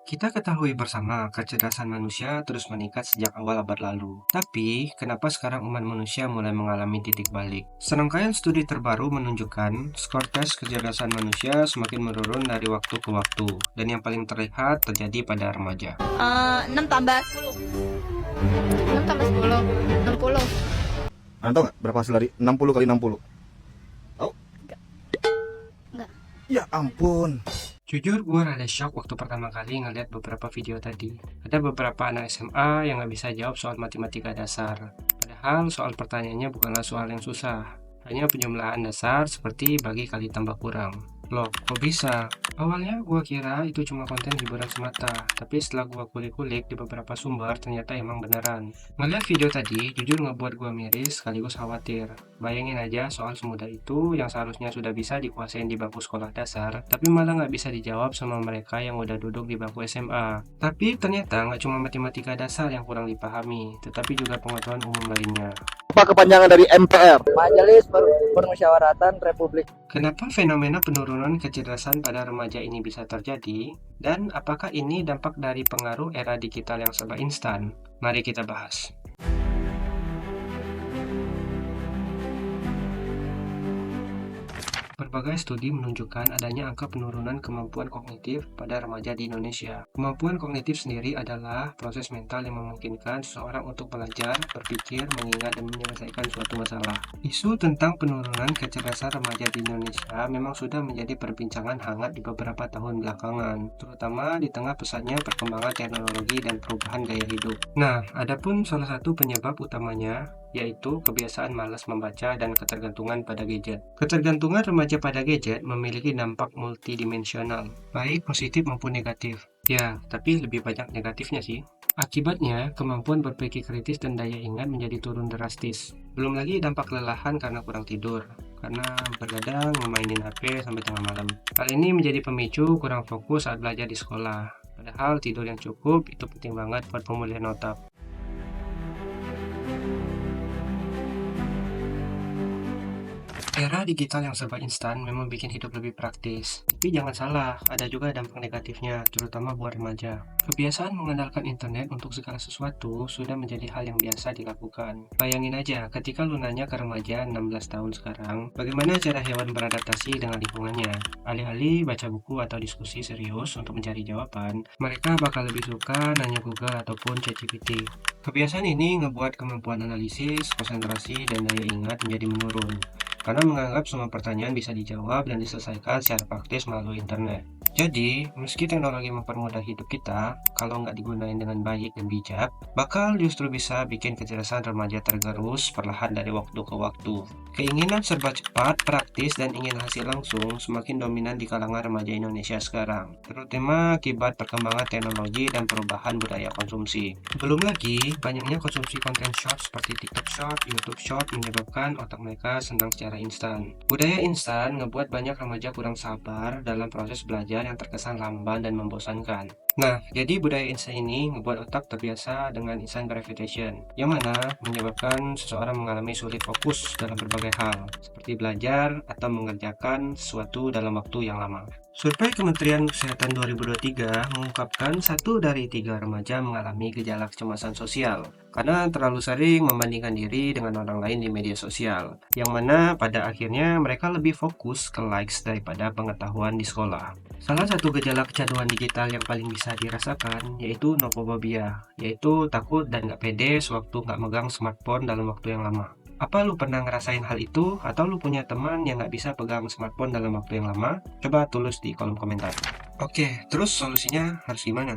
Kita ketahui bersama kecerdasan manusia terus meningkat sejak awal abad lalu. Tapi, kenapa sekarang umat manusia mulai mengalami titik balik? Serangkaian studi terbaru menunjukkan skor tes kecerdasan manusia semakin menurun dari waktu ke waktu, dan yang paling terlihat terjadi pada remaja. 6 tambah 10. 6 tambah 10. 60. Anda tahu nggak berapa hasil dari 60 kali 60? Tahu? Enggak. Ya ampun. Jujur, gue rada shock waktu pertama kali ngeliat beberapa video tadi. Ada beberapa anak SMA yang nggak bisa jawab soal matematika dasar. Padahal soal pertanyaannya bukanlah soal yang susah. Hanya penjumlahan dasar seperti bagi kali tambah kurang. Loh, kok bisa? Awalnya gue kira itu cuma konten hiburan semata. Tapi setelah gue kulik-kulik di beberapa sumber, ternyata emang beneran. Ngeliat video tadi, jujur ngebuat gue miris sekaligus khawatir. Bayangin aja soal semudah itu yang seharusnya sudah bisa dikuasain di bangku sekolah dasar, tapi malah nggak bisa dijawab sama mereka yang udah duduk di bangku SMA. Tapi ternyata nggak cuma matematika dasar yang kurang dipahami, tetapi juga pengetahuan umum lainnya. Apa kepanjangan dari MPR? Majelis Permusyawaratan Republik. Kenapa fenomena penurunan kecerdasan pada remaja ini bisa terjadi? Dan apakah ini dampak dari pengaruh era digital yang serba instan? Mari kita bahas. Berbagai studi menunjukkan adanya angka penurunan kemampuan kognitif pada remaja di Indonesia. Kemampuan kognitif sendiri adalah proses mental yang memungkinkan seseorang untuk belajar, berpikir, mengingat, dan menyelesaikan suatu masalah. Isu tentang penurunan kecerdasan remaja di Indonesia memang sudah menjadi perbincangan hangat di beberapa tahun belakangan, terutama di tengah pesatnya perkembangan teknologi dan perubahan gaya hidup. Nah, adapun salah satu penyebab utamanya yaitu kebiasaan malas membaca dan ketergantungan pada gadget. Ketergantungan remaja pada gadget memiliki dampak multidimensional, baik positif maupun negatif. Ya, tapi lebih banyak negatifnya sih. Akibatnya, kemampuan berpikir kritis dan daya ingat menjadi turun drastis. Belum lagi dampak kelelahan karena kurang tidur, karena bergadang memainin HP sampai tengah malam. Hal ini menjadi pemicu kurang fokus saat belajar di sekolah. Padahal tidur yang cukup itu penting banget buat pemulihan otak. Era digital yang serba instan memang bikin hidup lebih praktis. Tapi jangan salah, ada juga dampak negatifnya, terutama buat remaja. Kebiasaan mengandalkan internet untuk segala sesuatu sudah menjadi hal yang biasa dilakukan. Bayangin aja, ketika lu nanya ke remaja 16 tahun sekarang, bagaimana cara hewan beradaptasi dengan lingkungannya? Alih-alih baca buku atau diskusi serius untuk mencari jawaban, mereka bakal lebih suka nanya Google ataupun ChatGPT. Kebiasaan ini ngebuat kemampuan analisis, konsentrasi, dan daya ingat menjadi menurun karena menganggap semua pertanyaan bisa dijawab dan diselesaikan secara praktis melalui internet. Jadi, meski teknologi mempermudah hidup kita, kalau nggak digunakan dengan baik dan bijak, bakal justru bisa bikin kecerdasan remaja tergerus perlahan dari waktu ke waktu. Keinginan serba cepat, praktis, dan ingin hasil langsung semakin dominan di kalangan remaja Indonesia sekarang, terutama akibat perkembangan teknologi dan perubahan budaya konsumsi. Belum lagi, banyaknya konsumsi konten short seperti TikTok Short, YouTube Short menyebabkan otak mereka senang secara instan. Budaya instan ngebuat banyak remaja kurang sabar dalam proses belajar yang terkesan lamban dan membosankan. Nah, jadi budaya instan ini ngebuat otak terbiasa dengan instant gratification, yang mana menyebabkan seseorang mengalami sulit fokus dalam berbagai hal, seperti belajar atau mengerjakan sesuatu dalam waktu yang lama. Survei Kementerian Kesehatan 2023 mengungkapkan 1 dari 3 remaja mengalami gejala kecemasan sosial karena terlalu sering membandingkan diri dengan orang lain di media sosial, yang mana pada akhirnya mereka lebih fokus ke likes daripada pengetahuan di sekolah. Salah satu gejala kecanduan digital yang paling bisa dirasakan yaitu nomophobia, yaitu takut dan nggak pede sewaktu nggak megang smartphone dalam waktu yang lama. Apa lu pernah ngerasain hal itu? Atau lu punya teman yang nggak bisa pegang smartphone dalam waktu yang lama? Coba tulis di kolom komentar. Oke, terus solusinya harus gimana?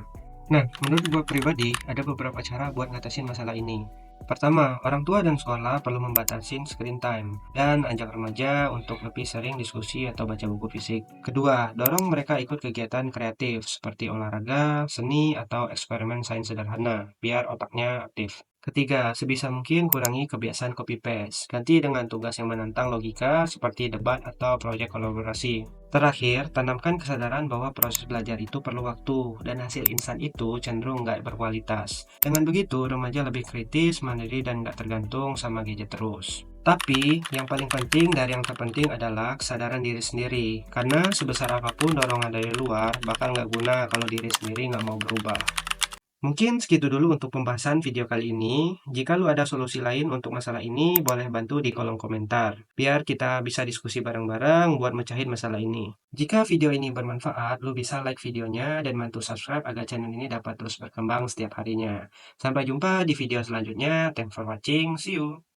Nah, menurut gue pribadi, ada beberapa cara buat ngatasin masalah ini. Pertama, orang tua dan sekolah perlu membatasi screen time dan ajak remaja untuk lebih sering diskusi atau baca buku fisik. Kedua, dorong mereka ikut kegiatan kreatif seperti olahraga, seni, atau eksperimen sains sederhana, biar otaknya aktif. Ketiga, sebisa mungkin kurangi kebiasaan copy-paste. Ganti dengan tugas yang menantang logika seperti debat atau proyek kolaborasi. Terakhir, tanamkan kesadaran bahwa proses belajar itu perlu waktu dan hasil instan itu cenderung nggak berkualitas. Dengan begitu, remaja lebih kritis, mandiri, dan nggak tergantung sama gadget terus. Tapi, yang paling penting dari yang terpenting adalah kesadaran diri sendiri. Karena sebesar apapun dorongan dari luar, bakal nggak guna kalau diri sendiri nggak mau berubah. Mungkin segitu dulu untuk pembahasan video kali ini. Jika lu ada solusi lain untuk masalah ini, boleh bantu di kolom komentar. Biar kita bisa diskusi bareng-bareng buat mecahin masalah ini. Jika video ini bermanfaat, lu bisa like videonya dan bantu subscribe agar channel ini dapat terus berkembang setiap harinya. Sampai jumpa di video selanjutnya. Thanks for watching. See you.